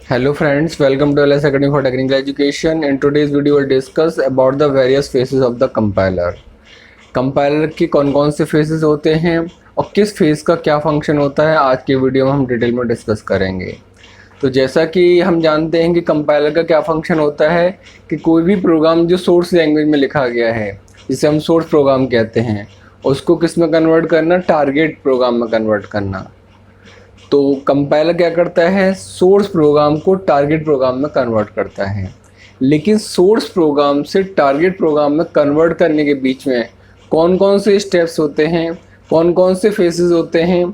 Hello friends, welcome to LS Academy for Technical Education. In today's video we'll discuss about the various phases of the compiler. Compiler के कौन कौन से phases होते हैं और किस फेज का क्या फंक्शन होता है, आज की वीडियो में हम डिटेल में डिस्कस करेंगे। तो जैसा कि हम जानते हैं कि कंपाइलर का क्या फंक्शन होता है कि कोई भी प्रोग्राम जो सोर्स लैंग्वेज में लिखा गया है, जिसे हम सोर्स प्रोग्राम कहते हैं, उसको किस में कन्वर्ट करना, टारगेट प्रोग्राम में कन्वर्ट करना। तो कंपाइलर क्या करता है, सोर्स प्रोग्राम को टारगेट प्रोग्राम में कन्वर्ट करता है। लेकिन सोर्स प्रोग्राम से टारगेट प्रोग्राम में कन्वर्ट करने के बीच में कौन कौन से स्टेप्स होते हैं, कौन कौन से फेसेस होते हैं,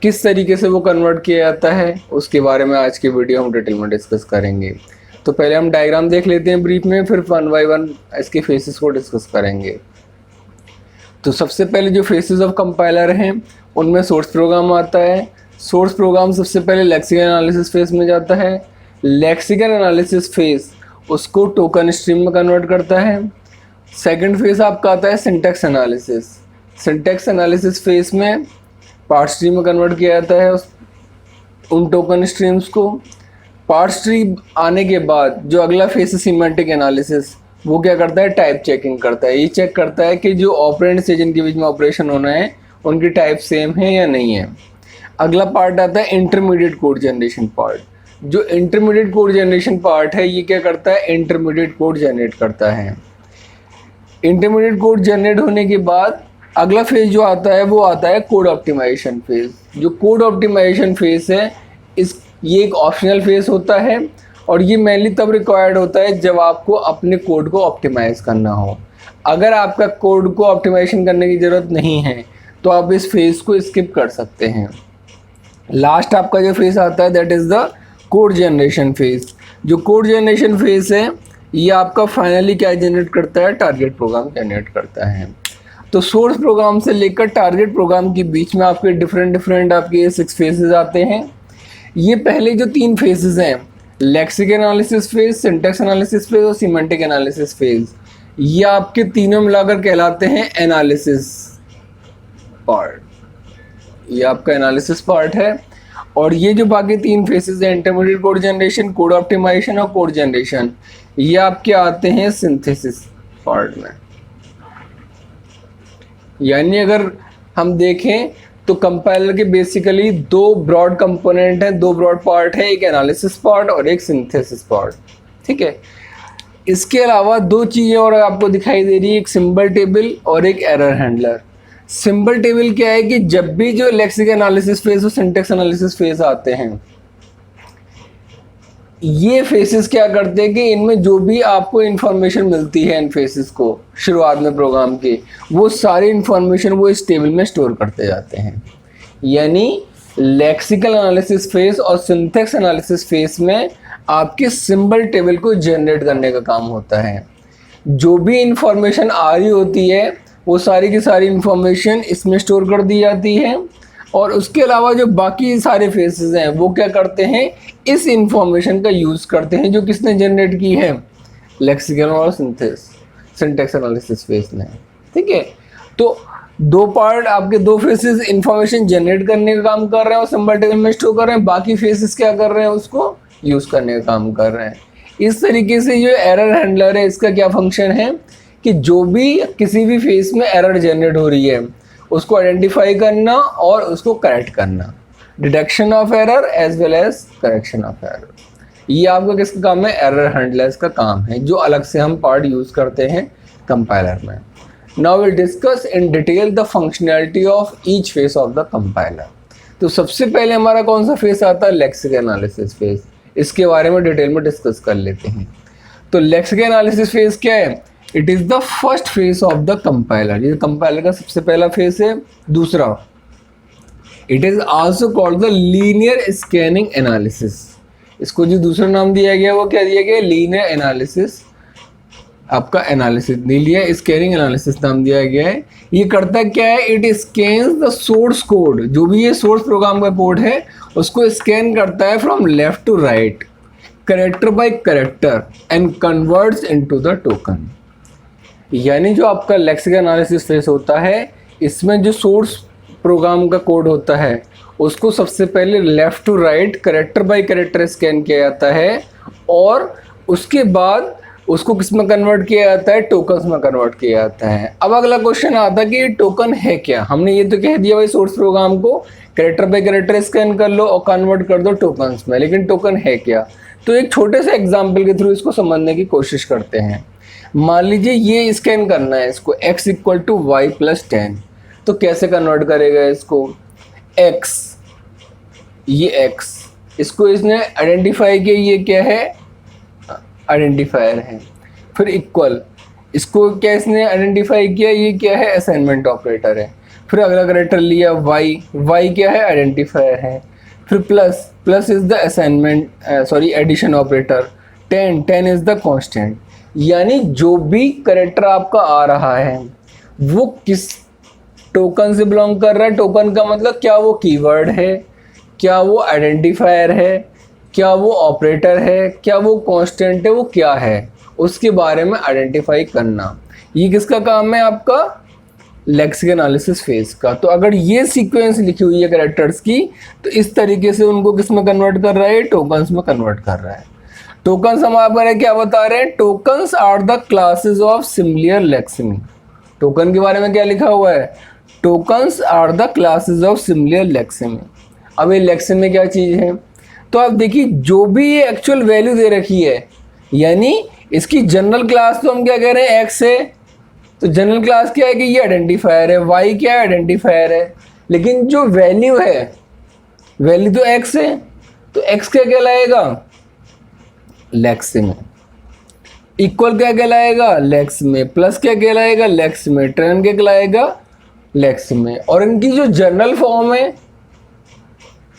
किस तरीके से वो कन्वर्ट किया जाता है, उसके बारे में आज की वीडियो हम डिटेल में डिस्कस करेंगे। तो पहले हम डायग्राम देख लेते हैं ब्रीफ में, फिर वन बाय वन इसके फेसेस को डिस्कस करेंगे। तो सबसे पहले जो फेसेस ऑफ कंपाइलर हैं उनमें सोर्स प्रोग्राम आता है। सोर्स प्रोग्राम सबसे पहले लेक्सिकल एनालिसिस फेज में जाता है। लेक्सिकल एनालिसिस फेज उसको टोकन स्ट्रीम में कन्वर्ट करता है। सेकंड फेज आपका आता है syntax analysis. Syntax analysis phase में पार्ट स्ट्रीम में कन्वर्ट किया जाता है उन टोकन स्ट्रीम्स को। पार्ट स्ट्रीम आने के बाद जो अगला फेज है सिमेंटिक एनालिसिस, वो क्या करता है, टाइप चेकिंग करता है। ये चेक करता है कि जो ऑपरेंड से जिनके बीच में ऑपरेशन होना है उनकी टाइप सेम है या नहीं है। अगला पार्ट आता है इंटरमीडिएट कोड जनरेशन पार्ट। जो इंटरमीडिएट कोड जनरेशन पार्ट है ये क्या करता है, इंटरमीडिएट कोड जनरेट करता है। इंटरमीडिएट कोड जनरेट होने के बाद अगला फेज जो आता है वो आता है कोड ऑप्टिमाइजेशन फेज। जो कोड ऑप्टिमाइजेशन फेज है ये एक ऑप्शनल फेज होता है और ये मेनली तब रिक्वायर्ड होता है जब आपको अपने कोड को ऑप्टिमाइज करना हो। अगर आपका कोड को ऑप्टिमाइजेशन करने की ज़रूरत नहीं है तो आप इस फेज को स्किप कर सकते हैं। लास्ट आपका जो फेज आता है that is the code generation phase. जो कोड जनरेशन फेज है ये आपका फाइनली क्या जनरेट करता है, टारगेट प्रोग्राम जनरेट करता है। तो सोर्स प्रोग्राम से लेकर टारगेट प्रोग्राम के बीच में आपके डिफरेंट आपके 6 फेजेस आते हैं। ये पहले जो 3 फेजेस हैं, lexical analysis phase, syntax analysis phase और सिमेंटिक एनालिसिस फेज, ये आपके तीनों मिलाकर कहलाते हैं एनालिसिस पार्ट। ये आपका एनालिसिस पार्ट है। और ये जो बाकी 3 फेसेस हैं, intermediate code generation, code optimisation और कोड जनरेशन, ये आपके आते हैं सिंथेसिस पार्ट में। यानी अगर हम देखें तो कंपाइलर के बेसिकली 2 ब्रॉड कंपोनेंट हैं, 2 ब्रॉड पार्ट है, एक एनालिसिस पार्ट और एक सिंथेसिस पार्ट। ठीक है। इसके अलावा 2 चीज़ें और आपको दिखाई दे रही है, एक सिंबल टेबल और एक एरर हैंडलर। सिंबल टेबल क्या है कि जब भी जो लेक्सिकल एनालिसिस फेज और सिंटैक्स एनालिसिस फेज आते हैं, ये फेसेस क्या करते हैं कि इनमें जो भी आपको इंफॉर्मेशन मिलती है इन फेसेस को शुरुआत में प्रोग्राम की, वो सारी इंफॉर्मेशन वो इस टेबल में स्टोर करते जाते हैं। यानी लेक्सिकल एनालिसिस फेज और सिंटैक्स एनालिसिस फेज में आपके सिंबल टेबल को जनरेट करने का काम होता है। जो भी इंफॉर्मेशन आ रही होती है वो सारी की सारी इंफॉर्मेशन इसमें स्टोर कर दी जाती है और उसके अलावा जो बाकी सारे फेसेस हैं वो क्या करते हैं, इस इंफॉर्मेशन का यूज़ करते हैं जो किसने जनरेट की है, लेक्सिकल और सिंटैक्स एनालिसिस फेज ने। ठीक है। तो 2 पार्ट आपके 2 फेसेस इंफॉर्मेशन जनरेट करने का काम कर रहे हैं और सिंबल टेबल में स्टोर कर रहे हैं, बाकी फेसेस क्या कर रहे हैं, उसको यूज़ करने का काम कर रहे हैं। इस तरीके से जो एरर हैंडलर है इसका क्या फंक्शन है कि जो भी किसी भी फेज में एरर जनरेट हो रही है उसको आइडेंटिफाई करना और उसको करेक्ट करना, detection of error as well as correction of error. ये आपका किसका काम है, एरर हैंडलर्स का काम है, जो अलग से हम पार्ट यूज़ करते हैं कंपाइलर में। Now will discuss in detail the functionality of each phase of the compiler. तो सबसे पहले हमारा कौन सा फेज आता है, लेक्सिकल एनालिसिस फेज। इसके बारे में डिटेल में डिस्कस कर लेते हैं। तो लेक्सिकल एनालिसिस फेज क्या है, it is the first phase of the compiler. ये कंपाइलर का सबसे पहला फेज है। दूसरा, it is also called the linear scanning analysis. इसको जो दूसरा नाम दिया गया वो क्या दिया गया, लीनियर एनालिसिस, आपका एनालिसिस नहीं लिया, स्कैनिंग एनालिसिस नाम दिया गया है। ये करता क्या है, it scans the source code, जो भी ये सोर्स प्रोग्राम का कोड है उसको स्कैन करता है from left to right, character by character and converts into the token. यानी जो आपका लेक्सिकल एनालिसिस फेज होता है इसमें जो सोर्स प्रोग्राम का कोड होता है उसको सबसे पहले left to right character by character scan किया जाता है और उसके बाद उसको किस में कन्वर्ट किया जाता है, टोकन्स में कन्वर्ट किया जाता है। अब अगला क्वेश्चन आता है कि ये टोकन है क्या। हमने ये तो कह दिया भाई सोर्स प्रोग्राम को कैरेक्टर बाय कैरेक्टर स्कैन कर लो और कन्वर्ट कर दो टोकन्स में, लेकिन टोकन है क्या। तो एक छोटे से एग्जाम्पल के थ्रू इसको समझने की कोशिश करते हैं। मान लीजिए ये स्कैन करना है इसको x equal to y plus 10, तो कैसे कन्वर्ट करेगा इसको, x, ये x, इसको इसने आइडेंटिफाई किया, ये क्या है, आइडेंटिफायर है। फिर इक्वल, इसको क्या इसने आइडेंटिफाई किया, ये क्या है, असाइनमेंट ऑपरेटर है। फिर अगला कैरेक्टर लिया y, y क्या है, आइडेंटिफायर है। फिर plus, plus is the assignment sorry addition operator. 10, 10 is the constant. यानी जो भी कैरेक्टर आपका आ रहा है वो किस टोकन से बिलोंग कर रहा है। टोकन का मतलब क्या वो कीवर्ड है, क्या वो आइडेंटिफायर है, क्या वो ऑपरेटर है, क्या वो कांस्टेंट है, वो क्या है, उसके बारे में आइडेंटिफाई करना। ये किसका काम है, आपका लेक्सिकल एनालिसिस फेज का। तो अगर ये सीक्वेंस लिखी हुई है कैरेक्टर्स की, तो इस तरीके से उनको किस में कन्वर्ट कर रहा है, टोकन्स में कन्वर्ट कर रहा है। टोकन्स हम आपको क्या बता रहे हैं, tokens are the classes of similar lexeme. Token के बारे में क्या लिखा हुआ है, tokens are the classes of similar lexeme. अब ये लेक्सिमी क्या चीज़ है, तो आप देखिए जो भी ये एक्चुअल वैल्यू दे रखी है, यानी इसकी जनरल क्लास तो हम क्या कह रहे हैं, एक्स है, तो जनरल क्लास क्या है कि ये आइडेंटिफायर है, वाई क्या है, आइडेंटिफायर है। लेकिन जो वैल्यू है, वैल्यू तो एक्स है, तो एक्स क्या कहलाएगा, लेक्स में। इक्वल क्या कहलाएगा, लेक्स में। प्लस क्या कहलाएगा, लेक्स में। ट्रेन क्या कहलाएगा, लेक्स में। और इनकी जो जनरल फॉर्म है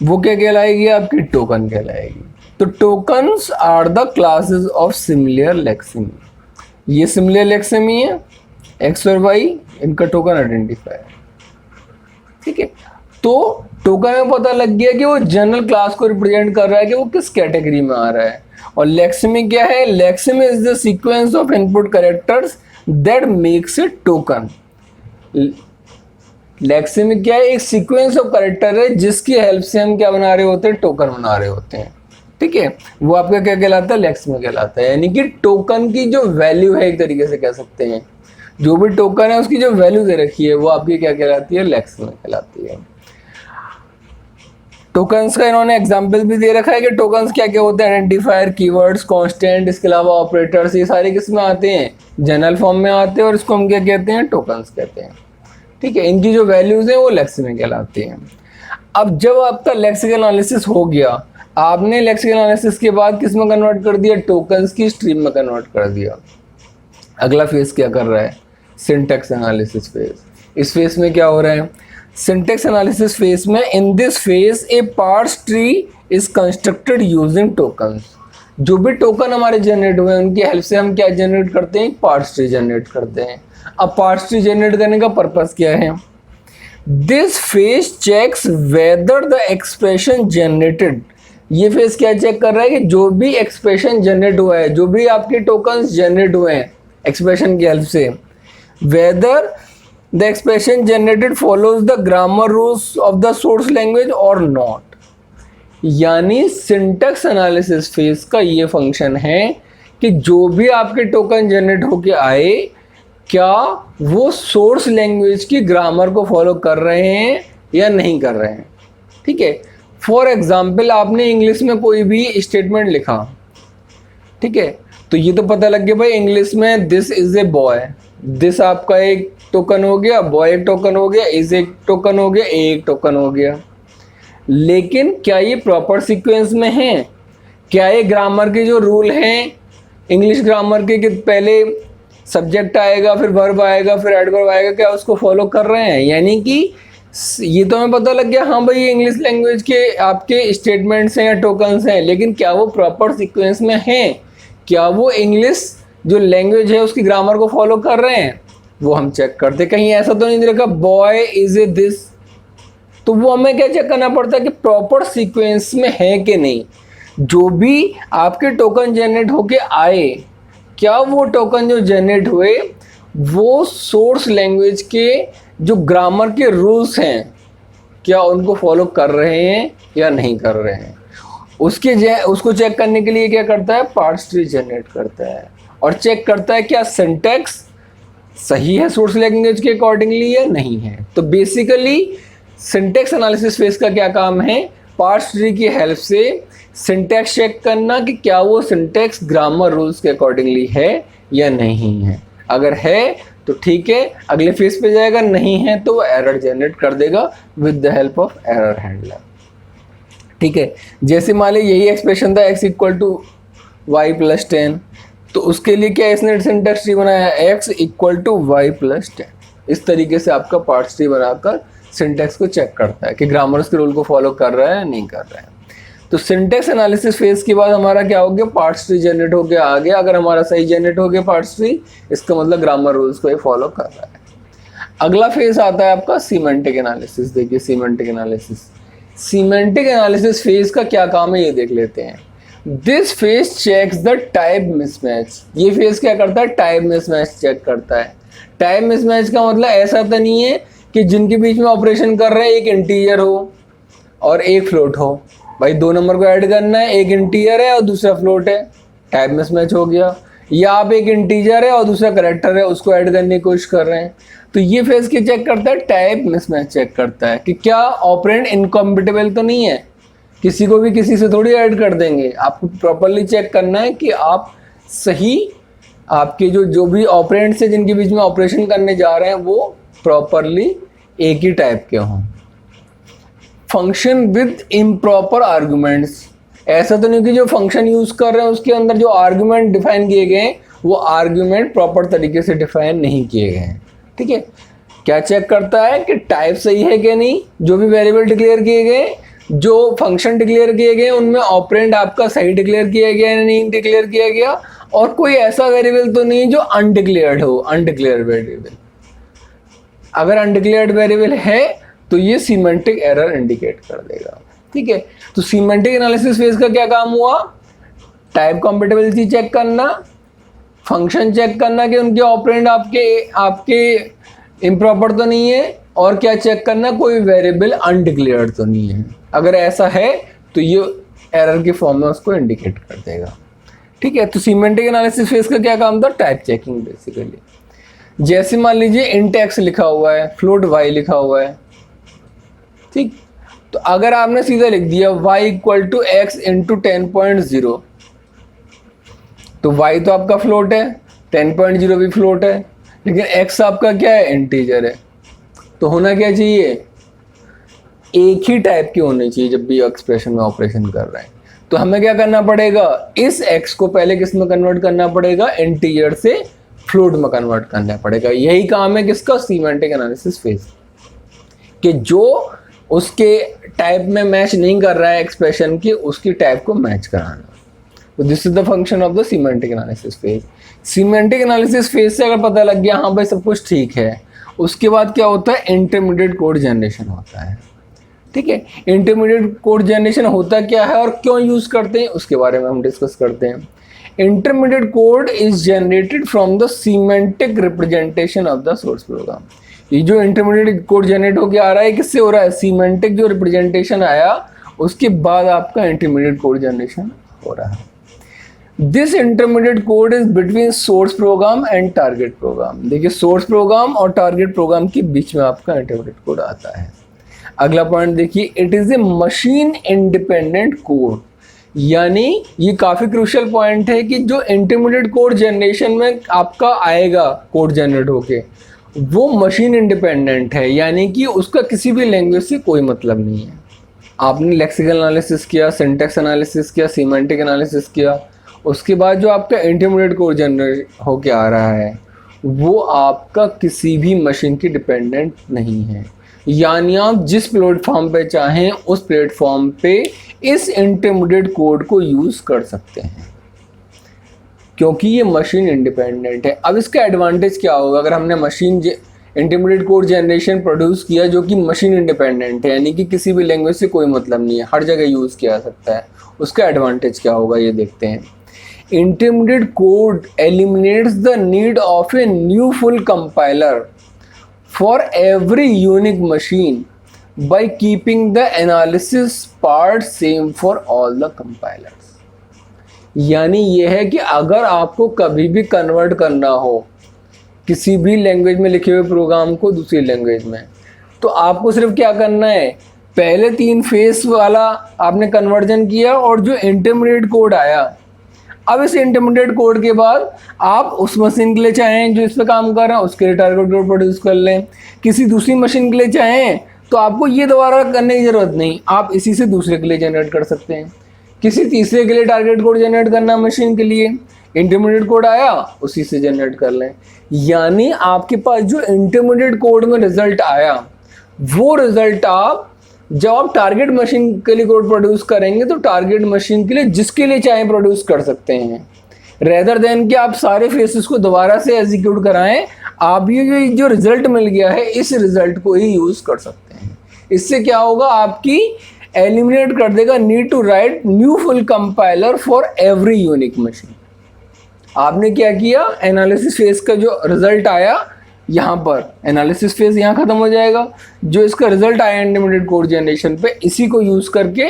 वो क्या कहलाएगी, आपकी टोकन कहलाएगी। तो tokens are the classes of similar lexeme. ये सिमिलर लेक्सिमी है, एक्स और वाई, इनका टोकन आइडेंटिफायर, ठीक है। तो टोकन में पता लग गया कि वो जनरल क्लास को रिप्रेजेंट कर रहा है कि वो किस कैटेगरी में आ रहा है। और लेक्सिमी क्या है, lexeme is the sequence of input characters that makes it token. Lexeme क्या है, एक सीक्वेंस ऑफ कैरेक्टर है जिसकी हेल्प से हम क्या बना रहे होते हैं, टोकन बना रहे होते हैं, ठीक है। वो आपका क्या कहलाता है, लेक्सिमी कहलाता है। यानी कि टोकन की जो वैल्यू है, एक तरीके से कह सकते हैं, जो भी टोकन है उसकी जो वैल्यू दे रखी है वो आपकी क्या कहलाती है, लेक्सिमी कहलाती है। टोकन्स का इन्होंने एग्जाम्पल भी दे रखा है कि टोकन्स क्या क्या होते हैं, आइडेंटिफायर, कीवर्ड्स, कांस्टेंट, इसके अलावा ऑपरेटर्स, ये सारे किस में आते हैं, जनरल फॉर्म में आते हैं और इसको हम क्या कहते हैं, टोकन्स कहते हैं, ठीक है। इनकी जो वैल्यूज हैं वो लेक्सिमी कहलाती हैं। अब जब आपका लेक्सिकल एनालिसिस हो गया, आपने लेक्सिकल एनालिसिस के बाद किस में कन्वर्ट कर दिया, टोकन्स की स्ट्रीम में कन्वर्ट कर दिया। अगला फेज क्या कर रहा है, सिंटैक्स एनालिसिस फेज। इस फेज में क्या हो रहा है, सिंटैक्स एनालिसिस फेज में, in this phase a parse tree is constructed using tokens. जो भी टोकन हमारे जनरेट हुए हैं उनकी हेल्प से हम क्या जनरेट करते हैं, पार्स ट्री जनरेट करते हैं। अब पार्स ट्री जनरेट करने का पर्पस क्या है, this phase checks whether the expression generated. ये फेज क्या चेक कर रहा है कि जो भी एक्सप्रेशन जनरेट हुआ है, जो भी आपके टोकन्स जनरेट हुए हैं एक्सप्रेशन की हेल्प से, weather the expression generated follows the grammar rules of the source language और नॉट। यानी सिंटैक्स एनालिसिस फेज का ये फंक्शन है कि जो भी आपके टोकन जनरेट होके आए, क्या वो सोर्स लैंग्वेज की ग्रामर को फॉलो कर रहे हैं या नहीं कर रहे हैं, ठीक है। फॉर एग्जाम्पल, आपने इंग्लिश में कोई भी स्टेटमेंट लिखा, ठीक है, तो ये तो पता लग गया भाई इंग्लिश में this is a boy, this आपका एक टोकन हो गया, बॉय एक टोकन हो गया, इज एक टोकन हो गया, ए एक टोकन हो गया। लेकिन क्या ये प्रॉपर सीक्वेंस में है, क्या ये ग्रामर के जो रूल हैं इंग्लिश ग्रामर के कि पहले सब्जेक्ट आएगा, फिर वर्ब आएगा, फिर एडवर्ब आएगा, क्या उसको फॉलो कर रहे हैं। यानी कि ये तो हमें पता लग गया, हाँ भाई ये इंग्लिश लैंग्वेज के आपके स्टेटमेंट्स हैं या टोकन्स हैं, लेकिन क्या वो प्रॉपर सीक्वेंस में हैं, क्या वो इंग्लिश जो लैंग्वेज है उसकी ग्रामर को फॉलो कर रहे हैं, वो हम चेक करते। कहीं ऐसा तो नहीं देखा बॉय इज ए दिस, तो वो हमें क्या चेक करना पड़ता है कि प्रॉपर सीक्वेंस में है कि नहीं। जो भी आपके टोकन जनरेट होके आए, क्या वो टोकन जो जनरेट हुए वो सोर्स लैंग्वेज के जो ग्रामर के रूल्स हैं, क्या उनको फॉलो कर रहे हैं या नहीं कर रहे हैं। उसको चेक करने के लिए क्या करता है, पार्स ट्री जनरेट करता है और चेक करता है क्या सिंटैक्स सही है सोर्स लैंग्वेज के अकॉर्डिंगली या नहीं है। तो बेसिकली सिंटैक्स एनालिसिस फेज का क्या काम है, पार्स ट्री की हेल्प से सिंटैक्स चेक करना कि क्या वो सिंटैक्स ग्रामर रूल्स के अकॉर्डिंगली है या नहीं है। अगर है तो ठीक है, अगले फेज पे जाएगा, नहीं है तो वो एरर जनरेट कर देगा with the help of error handler. ठीक है, जैसे मान लीजिए यही एक्सप्रेशन था x = y + 10, तो उसके लिए क्या इसने सिंटैक्स ट्री बनाया, x = y + 10। इस तरीके से आपका पार्स ट्री बनाकर सिंटैक्स को चेक करता है कि ग्रामर्स के रूल को फॉलो कर रहा है या नहीं कर रहा है। तो सिंटैक्स एनालिसिस फेज के बाद हमारा क्या हो गया, पार्स ट्री जनरेट हो गया आ गया। अगर हमारा सही जनरेट हो गया पार्स ट्री, इसका मतलब ग्रामर रूल्स को ये फॉलो कर रहा है। अगला फेज आता है आपका सीमेंटिक एनालिसिस। देखिए सीमेंटिक एनालिसिस फेज का क्या काम है ये देख लेते हैं। This phase checks the type mismatch. ये फेज क्या करता है, टाइप मिसमैच चेक करता है। टाइप मिसमैच का मतलब ऐसा तो नहीं है कि जिनके बीच में ऑपरेशन कर रहे हैं एक इंटीजर हो और एक फ्लोट हो। भाई 2 नंबर को ऐड करना है, एक इंटीजर है और दूसरा फ्लोट है, टाइप मिसमैच हो गया। या आप एक इंटीजर है और दूसरा कैरेक्टर है, उसको ऐड करने की कोशिश कर रहे हैं। तो ये फेज क्या चेक करता है, टाइप मिसमैच चेक करता है कि क्या ऑपरेंड इनकॉम्पिटेबल तो नहीं है, किसी को भी किसी से थोड़ी ऐड कर देंगे। आपको प्रॉपरली चेक करना है कि आप सही, आपके जो भी ऑपरेंड्स है जिनके बीच में ऑपरेशन करने जा रहे हैं वो प्रॉपरली एक ही टाइप के हों। फंक्शन विद इम्प्रॉपर आर्गुमेंट्स, ऐसा तो नहीं कि जो फंक्शन यूज कर रहे हैं उसके अंदर जो आर्गुमेंट डिफाइन किए गए हैं वो आर्गुमेंट प्रॉपर तरीके से डिफाइन नहीं किए गए हैं। ठीक है, क्या चेक करता है कि टाइप सही है कि नहीं, जो भी वेरिएबल डिक्लेयर किए गए, जो फंक्शन डिक्लेयर किए गए उनमें ऑपरेंड आपका सही डिक्लेयर किया गया या नहीं डिक्लेयर किया गया, और कोई ऐसा वेरिएबल तो नहीं जो अनडिक्लेयर्ड हो, अनडिक्लेयर्ड वेरिएबल। अगर अनडिक्लेयर्ड वेरिएबल है तो ये सीमेंटिक एरर इंडिकेट कर देगा। ठीक है, तो सीमेंटिक एनालिसिस फेज का क्या काम हुआ, टाइप कॉम्पेटिबिलिटी चेक करना, फंक्शन चेक करना कि उनके ऑपरेंड आपके इम्प्रॉपर तो नहीं है, और क्या चेक करना, कोई वेरिएबल अनडिक्लेयर्ड तो नहीं है। अगर ऐसा है तो ये एरर के फॉर्म में उसको इंडिकेट कर देगा। ठीक है, तो सीमेंटिक एनालिसिस फेज का क्या काम था, टाइप चेकिंग बेसिकली। जैसे मान लीजिए इंट x लिखा हुआ है, फ्लोट y लिखा हुआ है। ठीक, तो अगर आपने सीधा लिख दिया y = x × 10.0, तो y तो आपका फ्लोट है, 10.0 भी फ्लोट है, लेकिन x आपका क्या है, इंटीजर है। तो होना क्या चाहिए, एक ही टाइप के होने चाहिए जब भी एक्सप्रेशन में ऑपरेशन कर रहे हैं। तो हमें क्या करना पड़ेगा, इस x को पहले किस में कन्वर्ट करना पड़ेगा, इंटीजर से फ्लोट में कन्वर्ट करना पड़ेगा। यही काम है किसका, सीमेंटिक एनालिसिस फेज, कि जो उसके टाइप में मैच नहीं कर रहा है एक्सप्रेशन की, उसकी टाइप को मैच कराना। तो this is the function of the semantic analysis phase. Semantic analysis phase से अगर पता लग गया हाँ भाई सब कुछ ठीक है, उसके बाद क्या होता है, इंटरमीडिएट कोड जनरेशन होता है। ठीक है, इंटरमीडिएट कोड जनरेशन होता क्या है और क्यों यूज करते हैं उसके बारे में हम डिस्कस करते हैं। Intermediate code is generated from the semantic representation of the source program. ये जो इंटरमीडिएट कोड जनरेट होकर आ रहा है किससे हो रहा है, सीमेंटिक जो रिप्रेजेंटेशन आया उसके बाद आपका इंटरमीडिएट कोड जनरेशन हो रहा है। This intermediate code is between source program and target program. देखिए सोर्स प्रोग्राम और टारगेट प्रोग्राम के बीच में आपका इंटरमीडिएट कोड आता है। अगला पॉइंट देखिए, it is a machine independent code. यानी ये काफी क्रूशियल पॉइंट है कि जो इंटरमीडिएट कोड जनरेशन में आपका आएगा कोड जनरेट होके, वो मशीन इंडिपेंडेंट है, यानी कि उसका किसी भी लैंग्वेज से कोई मतलब नहीं है। आपने लेक्सिकल एनालिसिस किया, सिंटैक्स एनालिसिस किया, सीमेंटिक एनालिसिस किया, उसके बाद जो आपका इंटरमीडिएट कोड जनरेट होके आ रहा है वो आपका किसी भी मशीन की डिपेंडेंट नहीं है। यानी आप जिस प्लेटफॉर्म पे चाहें उस प्लेटफॉर्म पे इस इंटरमीडिएट कोड को यूज़ कर सकते हैं, क्योंकि ये मशीन इंडिपेंडेंट है। अब इसका एडवांटेज क्या होगा, अगर हमने machine intermediate code generation produce किया जो कि मशीन इंडिपेंडेंट है, यानी कि किसी भी लैंग्वेज से कोई मतलब नहीं है, हर जगह यूज़ किया जा सकता है, उसका एडवांटेज क्या होगा ये देखते हैं। Intermediate code eliminates the need of a new full compiler for every unique machine by keeping the analysis part same for all the compilers. यानी यह है कि अगर आपको कभी भी कन्वर्ट करना हो किसी भी लैंग्वेज में लिखे हुए प्रोग्राम को दूसरी लैंग्वेज में, तो आपको सिर्फ क्या करना है, पहले 3 फेस वाला आपने कन्वर्जन किया और जो इंटरमीडिएट कोड आया, अब इस इंटरमीडिएट कोड के बाद आप उस मशीन के लिए चाहें जो इस पर काम कर रहा है उसके लिए टारगेट कोड प्रोड्यूस कर लें, किसी दूसरी मशीन के लिए चाहें तो आपको ये दोबारा करने की ज़रूरत नहीं, आप इसी से दूसरे के लिए जनरेट कर सकते हैं। किसी तीसरे के लिए टारगेट कोड जनरेट करना मशीन के लिए, इंटरमीडिएट कोड आया उसी से जनरेट कर लें। यानी आपके पास जो इंटरमीडिएट कोड में रिजल्ट आया वो रिजल्ट आप जब आप टारगेट मशीन के लिए कोड प्रोड्यूस करेंगे तो टारगेट मशीन के लिए जिसके लिए चाहे प्रोड्यूस कर सकते हैं, रेदर देन कि आप सारे फेसेस को दोबारा से एग्जीक्यूट कराएं। आप ये जो रिजल्ट मिल गया है इस रिजल्ट को ही यूज कर सकते हैं। इससे क्या होगा, आपकी एलिमिनेट कर देगा need to write new full compiler for every unique machine. आपने क्या किया, एनालिसिस फेज का जो रिजल्ट आया यहाँ पर एनालिसिस फेज यहाँ खत्म हो जाएगा, जो इसका रिजल्ट आया इंटरमीडिएट कोड जनरेशन पे इसी को यूज करके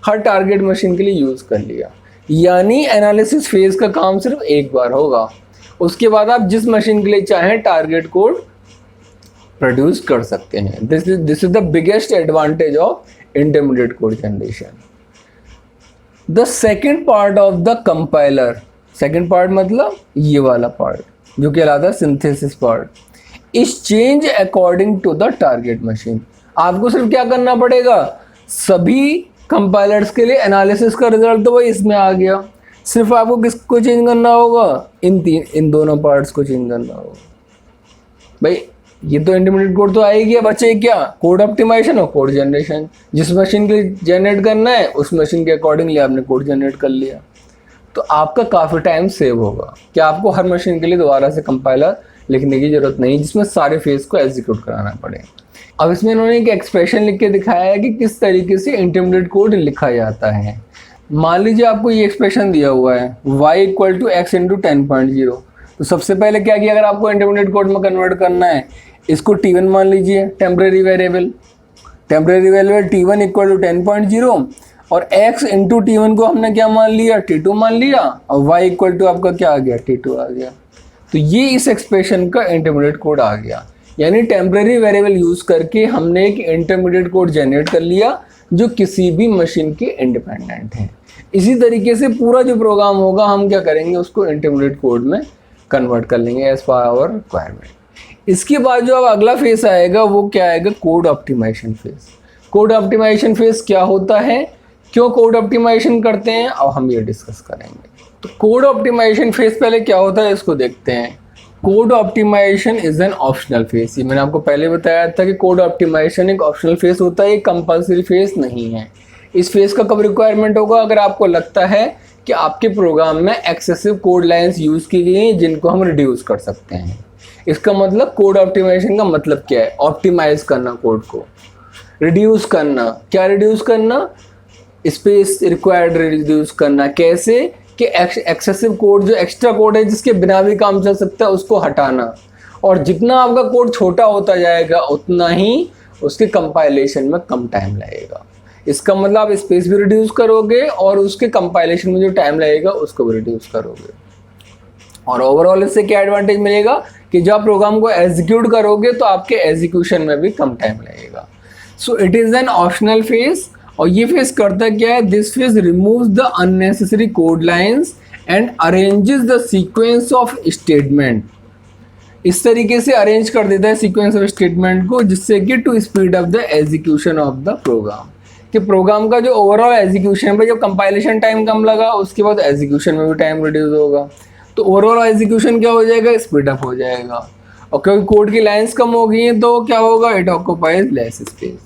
हर टारगेट मशीन के लिए यूज कर लिया। यानी एनालिसिस फेज का काम सिर्फ एक बार होगा, उसके बाद आप जिस मशीन के लिए चाहें टारगेट कोड प्रोड्यूस कर सकते हैं। This is the biggest advantage of intermediate code generation. The second part of the compiler, second part मतलब ये वाला पार्ट जो कहलाता है synthesis part, is change according to the target machine. आपको सिर्फ क्या करना पड़ेगा, सभी कंपाइलर्स के लिए एनालिसिस का रिजल्ट तो भाई इसमें आ गया, सिर्फ आपको किसको चेंज करना होगा, इन दोनों पार्ट्स को चेंज करना होगा। भाई ये तो इंटरमीडिएट कोड तो आएगी, अब बचे क्या, कोड ऑप्टिमाइजेशन और कोड जनरेशन। जिस मशीन के लिए जनरेट करना है उस मशीन के अकॉर्डिंगली आपने कोड जनरेट कर लिया, तो आपका काफ़ी टाइम सेव होगा कि आपको हर मशीन के लिए दोबारा से कंपाइलर लिखने की ज़रूरत नहीं जिसमें सारे फेज को एग्जीक्यूट कराना पड़े। अब इसमें इन्होंने एक एक्सप्रेशन लिख के दिखाया है कि किस तरीके से इंटरमीडिएट कोड लिखा जाता है। मान लीजिए आपको ये एक्सप्रेशन दिया हुआ है y = x × 10.0। तो सबसे पहले क्या किया, अगर आपको इंटरमीडिएट कोड में कन्वर्ट करना है, इसको t1 मान लीजिए, टेम्परेरी वेरिएबल t1 = 10.0 और x × t1 को हमने क्या मान लिया, t2 मान लिया, और y = आपका क्या आ गया, t2 आ गया। तो ये इस एक्सप्रेशन का इंटरमीडिएट कोड आ गया। यानी टेम्परेरी वेरिएबल यूज करके हमने एक इंटरमीडिएट कोड जनरेट कर लिया जो किसी भी मशीन के इंडिपेंडेंट है। इसी तरीके से पूरा जो प्रोग्राम होगा हम क्या करेंगे, उसको इंटरमीडिएट कोड में कन्वर्ट कर लेंगे एज पर आवर रिक्वायरमेंट। इसके बाद जो अब अगला फेज आएगा वो क्या आएगा, code optimization phase. Code optimization phase क्या होता है, क्यों कोड ऑप्टिमाइजेशन करते हैं, अब हम ये डिस्कस करेंगे। तो कोड ऑप्टिमाइजेशन फेज पहले क्या होता है इसको देखते हैं। Code optimization is an optional phase. ये मैंने आपको पहले बताया था कि कोड ऑप्टिमाइजेशन एक ऑप्शनल फेज होता है, एक कंपल्सरी फेज नहीं है। इस फेज का कब रिक्वायरमेंट होगा, अगर आपको लगता है कि आपके प्रोग्राम में एक्सेसिव कोड लाइंस यूज की गई हैं जिनको हम रिड्यूस कर सकते हैं। इसका मतलब कोड ऑप्टिमाइजेशन का मतलब क्या है, ऑप्टिमाइज करना कोड को, रिड्यूस करना। क्या रिड्यूस करना, स्पेस रिक्वायर्ड रिड्यूस करना। कैसे कि एक्सेसिव कोड, जो एक्स्ट्रा कोड है जिसके बिना भी काम चल सकता है, उसको हटाना। और जितना आपका कोड छोटा होता जाएगा उतना ही उसके कंपाइलेशन में कम टाइम लगेगा। इसका मतलब आप स्पेस भी रिड्यूस करोगे और उसके कंपाइलेशन में जो टाइम लगेगा उसको भी रिड्यूस करोगे। और ओवरऑल इससे क्या एडवांटेज मिलेगा कि जब आप प्रोग्राम को एग्जीक्यूट करोगे तो आपके एग्जीक्यूशन में भी कम टाइम लगेगा। So it is an optional phase. और ये फेज करता क्या है, this phase removes the unnecessary code lines and arranges the sequence of statement. इस तरीके से अरेंज कर देता है सीक्वेंस ऑफ स्टेटमेंट को, जिससे कि to speed up the execution of the program, कि प्रोग्राम का जो ओवरऑल एग्जीक्यूशन पे जो कंपाइलेशन टाइम कम लगा उसके बाद एग्जीक्यूशन में भी टाइम रिड्यूस होगा, तो ओवरऑल एग्जीक्यूशन क्या हो जाएगा, स्पीड अप हो जाएगा। और क्योंकि कोड की लाइंस कम हो गई हैं तो क्या होगा, इट ऑक्यूपाइज लेस स्पेस।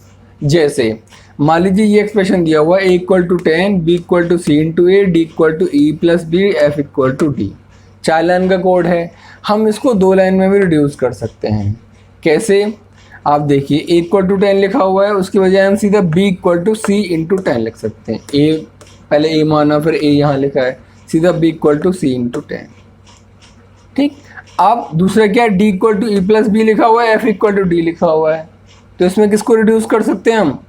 जैसे मान लीजिए ये एक्सप्रेशन दिया हुआ है a = 10, b = c × a, d = e + b, f = d। 4 line का कोड है, हम इसको 2 लाइन में भी रिड्यूस कर सकते हैं। कैसे, आप देखिए a = 10 लिखा हुआ है, उसकी बजाय हम सीधा b = c × 10 लिख सकते हैं। a पहले a माना, फिर a यहाँ लिखा है, सीधा b = c × 10। ठीक, अब दूसरा क्या, d = e + b लिखा हुआ है, f = d लिखा हुआ है। तो इसमें किसको रिड्यूस कर सकते हैं हम,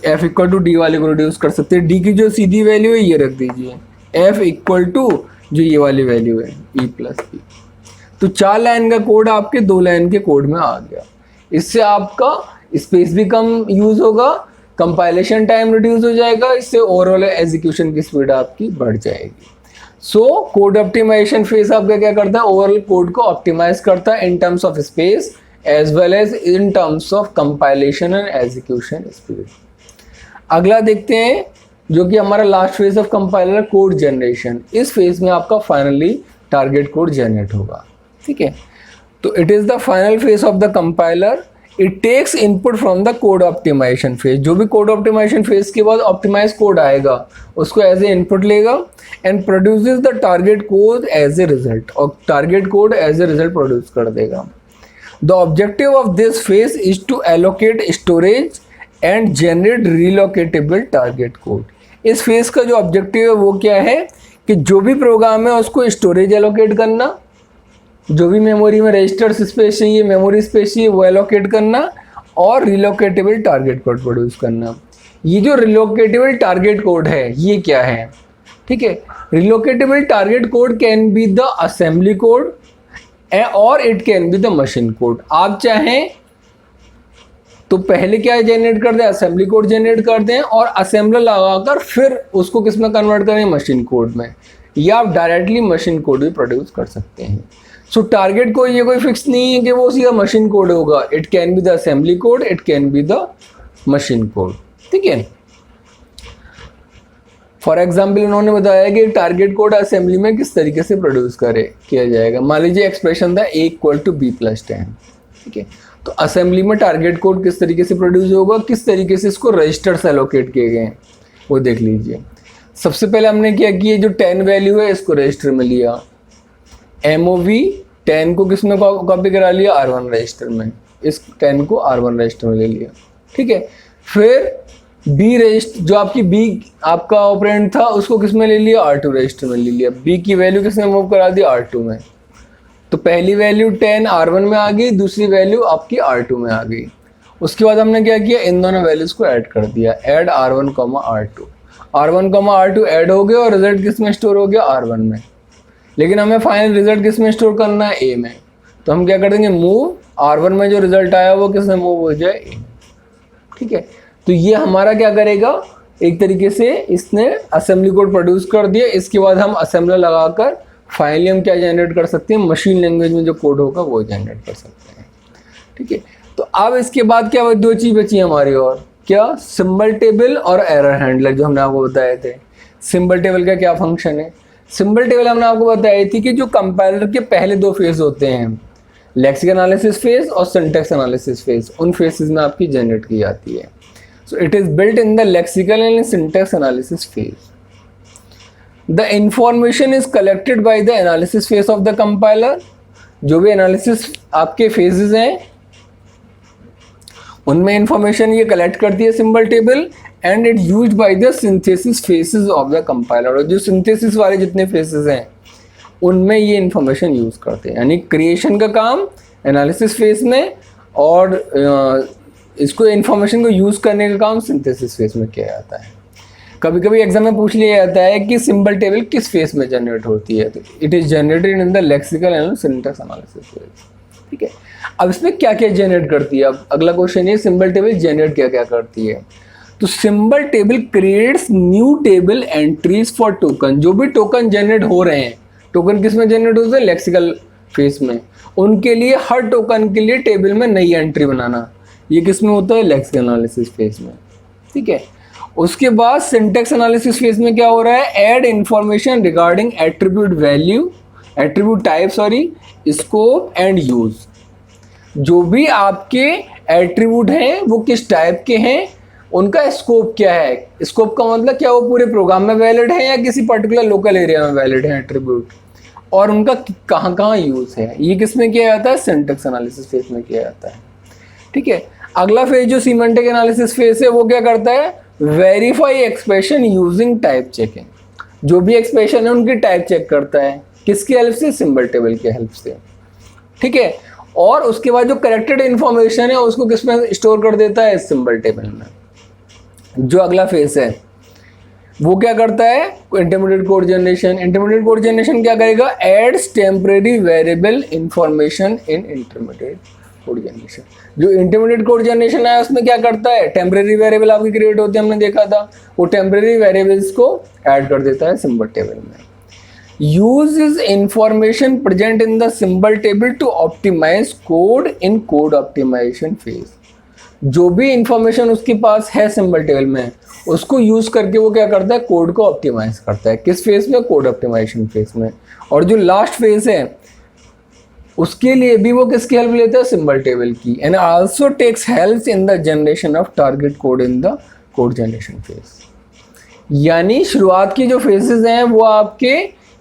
एफ इक्वल टू डी वाले को रिड्यूस कर सकते हैं। डी की जो सीधी वैल्यू है ये रख दीजिए, एफ इक्वल टू जो ये वाली वैल्यू है ई प्लस बी। तो 4 लाइन का कोड आपके 2 लाइन के कोड में आ गया। इससे आपका स्पेस भी कम यूज होगा, कंपाइलेशन टाइम रिड्यूस हो जाएगा, इससे ओवरऑल एग्जीक्यूशन की स्पीड आपकी बढ़ जाएगी। सो कोड ऑप्टिमाइजेशन फेज आपका क्या करता है, ओवरऑल कोड को ऑप्टिमाइज करता है in terms of space as well as in terms of compilation and execution speed. अगला देखते हैं जो कि हमारा last phase of compiler, code generation. इस फेज में आपका फाइनली टारगेट कोड जनरेट होगा। ठीक है, तो it is the final phase of the compiler. It takes input from the code optimization phase. जो भी कोड ऑप्टिमाइजेशन फेज के बाद ऑप्टिमाइज कोड आएगा उसको एज ए इनपुट लेगा and produces the target code as a result, और target code as a result produce कर देगा। The objective of this phase is to allocate storage and generate relocatable target code. इस phase का जो objective है वो क्या है कि जो भी प्रोग्राम है उसको स्टोरेज एलोकेट करना, जो भी मेमोरी में रजिस्टर्स स्पेस चाहिए, मेमोरी स्पेस चाहिए, वो एलोकेट करना और रिलोकेटेबल टारगेट कोड प्रोड्यूस करना। ये जो रिलोकेटेबल टारगेट कोड है ये क्या है, ठीक है, relocatable target code can be the assembly code और it can be the machine code. आप चाहें तो पहले क्या जनरेट कर दें, असेंबली कोड जनरेट कर दें और असेंबलर लगाकर फिर उसको किस में कन्वर्ट करें, मशीन कोड में, या आप डायरेक्टली मशीन कोड भी प्रोड्यूस कर सकते हैं। सो टारगेट को ये कोई फिक्स नहीं है कि वो सीधा मशीन कोड होगा, it can be the assembly code, it can be the machine code. ठीक है, फॉर एग्जाम्पल उन्होंने बताया कि टारगेट कोड असेंबली में किस तरीके से प्रोड्यूस किया जाएगा। मान लीजिए एक्सप्रेशन था a equal to b plus 10। ठीक है, तो असेंबली में टारगेट कोड किस तरीके से प्रोड्यूस होगा, किस तरीके से इसको रजिस्टर्स एलोकेट किए गए हैं वो देख लीजिए। सबसे पहले हमने क्या किया, जो 10 वैल्यू है इसको रजिस्टर में लिया, MOV 10 को किस में कॉपी करा लिया, R1 रजिस्टर में, इस 10 को R1 रजिस्टर में ले लिया। ठीक है, फिर B रजिस्टर जो आपकी B आपका ऑपरेंड था उसको किस में ले लिया, R2 रजिस्टर में ले लिया। B की वैल्यू किसने मूव करा दी, R2 में। तो पहली वैल्यू 10 R1 में आ गई, दूसरी वैल्यू आपकी R2 में आ गई। उसके बाद हमने क्या किया, इन दोनों वैल्यूज को ऐड कर दिया, add R1, R2। R1, R2 add हो गए और रिजल्ट किस में स्टोर हो गया, R1 में। लेकिन हमें फाइनल रिजल्ट किस में स्टोर करना है, A में। तो हम क्या कर देंगे, मूव R1 में जो रिजल्ट आया वो किस में मूव हो जाए, A। ठीक है, तो ये हमारा क्या करेगा, एक तरीके से इसने असेंबली कोड प्रोड्यूस कर दिया। इसके बाद हम असेंबलर लगाकर फाइनली हम क्या जनरेट कर सकते हैं, मशीन लैंग्वेज में जो कोड होगा वो जनरेट कर सकते हैं। ठीक है, तो अब इसके बाद क्या, दो चीज बची हमारी और क्या, सिंबल टेबल और एरर हैंडलर जो हमने आपको बताए थे। सिंबल टेबल का क्या फंक्शन है, सिंबल टेबल हमने आपको बताई थी कि जो कंपाइलर के पहले 2 फेज होते हैं, लेक्सिकल एनालिसिस फेज और सिंटैक्स एनालिसिस फेज, उन फेजेस में आपकी जनरेट की जाती है। So it is built in the lexical and syntax analysis phase. The information is collected by the analysis phase of the compiler. जो भी एनालिसिस आपके फेजेस हैं उनमें इंफॉर्मेशन ये कलेक्ट करती है symbol table, and it used by the synthesis faces of the compiler. और जो सिंथेसिस वाले जितने फेसेस हैं उनमें ये इंफॉर्मेशन यूज करते हैं, यानी क्रिएशन का काम एनालिसिस फेज में और इसको इंफॉर्मेशन को यूज करने का काम सिंथेसिस फेज में किया जाता है। कभी कभी एग्जाम में पूछ लिया जाता है कि सिंबल टेबल किस फेज में जनरेट होती है, तो it is generated in the lexical and syntax analysis phase. ठीक है, अब इसमें क्या क्या जनरेट करती है, अब अगला क्वेश्चन ये, सिंबल टेबल जनरेट क्या क्या करती है। तो symbol table creates new table entries for token. जो भी टोकन जनरेट हो रहे हैं, टोकन किस में जनरेट होते हैं, लेक्सिकल फेज में, उनके लिए हर टोकन के लिए टेबल में नई एंट्री बनाना, ये किस में होता है, लेक्सिकल एनालिसिस फेज में। ठीक है, उसके बाद सिंटैक्स एनालिसिस फेज में क्या हो रहा है, add information regarding attribute value, attribute type sorry, scope and use. जो भी आपके एट्रीब्यूट हैं वो किस टाइप के हैं, उनका स्कोप क्या है। स्कोप का मतलब क्या, वो पूरे प्रोग्राम में वैलिड है या किसी पर्टिकुलर लोकल एरिया में वैलिड है एट्रीब्यूट, और उनका कहाँ कहाँ यूज है, ये किस में किया जाता है, सिंटैक्स एनालिसिस फेज में किया जाता है। ठीक है, अगला फेज जो सिमेंटिक एनालिसिस फेज है वो क्या करता है, verify expression using type checking. जो भी एक्सप्रेशन है उनकी टाइप चेक करता है, किसकी हेल्प से, सिंबल टेबल की हेल्प से। ठीक है, और उसके बाद जो करेक्टेड इंफॉर्मेशन है उसको किस में स्टोर कर देता है, सिंबल टेबल में। जो अगला फेस है वो क्या करता है, intermediate code generation. Intermediate code generation क्या करेगा, adds temporary variable information in intermediate code generation. जो इंटरमीडिएट कोड जनरेशन है उसमें क्या करता है, टेम्परेरी वेरिएबल आपके क्रिएट होते हैं, हमने देखा था, वो टेम्परेरी वेरिएबल्स को ऐड कर देता है सिंबल टेबल में। uses information present in the symbol table to optimize code in code optimization phase। जो भी इंफॉर्मेशन उसके पास है सिंबल टेबल में उसको यूज करके वो क्या करता है, कोड को ऑप्टिमाइज करता है। किस फेज में, कोड ऑप्टिमाइजेशन फेज में। और जो लास्ट फेज है उसके लिए भी वो किसकी हेल्प लेता है, सिंबल टेबल की। And also takes help in the generation of target code in the code generation phase. यानी शुरुआत की जो फेजेस हैं वो आपके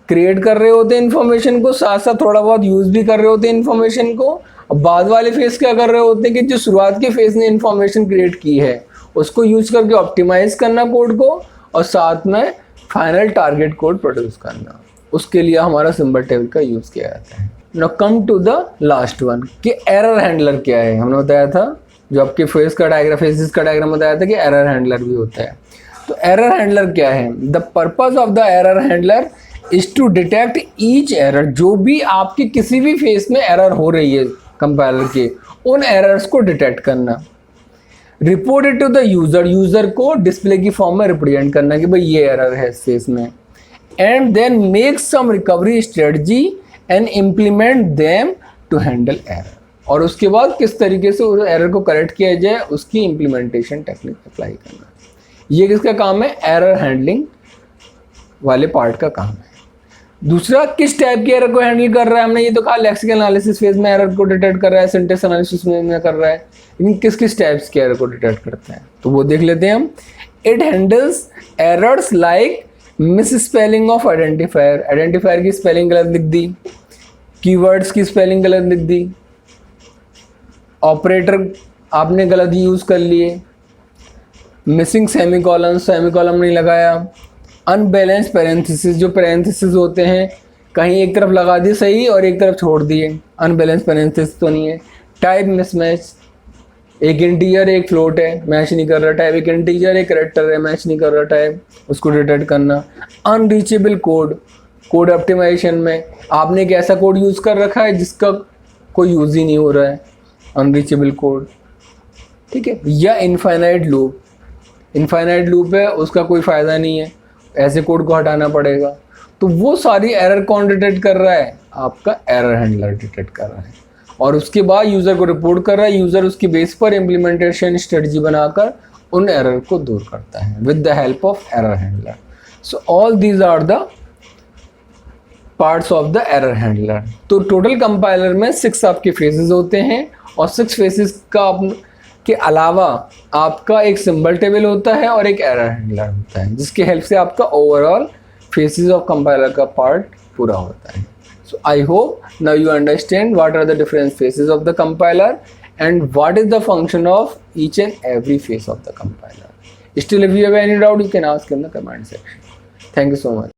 क्रिएट कर रहे होते हैं इन्फॉर्मेशन को, साथ साथ थोड़ा बहुत यूज भी कर रहे होते हैं इन्फॉर्मेशन को। और बाद वाले फेज क्या कर रहे होते हैं कि जो शुरुआत के फेज ने इन्फॉर्मेशन क्रिएट की है उसको यूज करके ऑप्टिमाइज करना कोड को, और साथ में फाइनल टारगेट कोड प्रोड्यूस करना। उसके लिए हमारा सिंबल टेबल का यूज किया जाता है। Now come to the last one कि एरर हैंडलर क्या है। हमने बताया था जो आपके फेस का डायग्राम बताया था कि एरर हैंडलर भी होता है। तो एरर हैंडलर क्या है, the purpose of the error handler is to detect each error. जो भी आपके किसी भी फेस में एरर हो रही है कंपाइलर के, उन एरर्स को डिटेक्ट करना, report it to the user को डिस्प्ले की फॉर्म में रिप्रेजेंट करना कि भाई ये एरर है इस फेस में, and then make some recovery strategy and implement them to handle error. और उसके बाद किस तरीके से उस एरर को करेक्ट किया जाए उसकी इम्प्लीमेंटेशन टेक्निक अप्लाई करना। ये किसका काम है, एरर हैंडलिंग वाले पार्ट का काम है। दूसरा, किस टाइप के एरर को हैंडल कर रहा है, हमने ये तो कहा लेक्सिकल एनालिसिस फेज में एरर को डिटेक्ट कर रहा है, सिंटेक्स एनालिसिस में कर रहा है, लेकिन किस किस टाइप्स के एरर को डिटेक्ट करता है तो वो देख लेते हैं हम। It handles errors like miss spelling of identifier. Identifier की स्पेलिंग गलत लिख दी, कीवर्ड्स की स्पेलिंग गलत लिख दी, ऑपरेटर आपने गलत यूज कर लिए, मिसिंग सेमीकॉलन नहीं लगाया, अनबैलेंस पैरेंथेसिस, जो पैरेंथेसिस होते हैं कहीं एक तरफ लगा दिए सही और एक तरफ छोड़ दिए, अनबैलेंस पैरेंथेसिस तो नहीं है। टाइप मिसमैच, एक इंटीजर एक फ्लोट है मैच नहीं कर रहा टाइप, एक इंटीजर एक कैरेक्टर है मैच नहीं कर रहा टाइप, उसको डिटेक्ट करना। अनरीचेबल कोड, कोड ऑप्टिमाइजेशन में आपने एक ऐसा कोड यूज़ कर रखा है जिसका कोई यूज़ ही नहीं हो रहा है, अनरीचेबल कोड, ठीक है। या इनफाइनाइट लूप, इनफाइनाइट लूप है उसका कोई फ़ायदा नहीं है, ऐसे कोड को हटाना पड़ेगा। तो वो सारी एरर कौन डिटेक्ट कर रहा है, आपका एरर हैंडलर डिटेक्ट कर रहा है, और उसके बाद यूज़र को रिपोर्ट कर रहा है। यूज़र उसकी बेस पर इम्प्लीमेंटेशन स्ट्रेटजी बनाकर उन एरर को दूर करता है with the help of error handler. So all these are the parts of the error handler. तो टोटल कंपाइलर में 6 आपके फेजेस होते हैं, और 6 फेजेस का के अलावा आपका एक सिंबल टेबल होता है और एक एरर हैंडलर होता है, जिसके हेल्प से आपका ओवरऑल फेसेस ऑफ कंपाइलर का पार्ट पूरा होता है। So I hope now you understand what are the different phases of the compiler and what is the function of each and every phase of the compiler. Still, if you have any doubt, you can ask in the comment section. Thank you so much.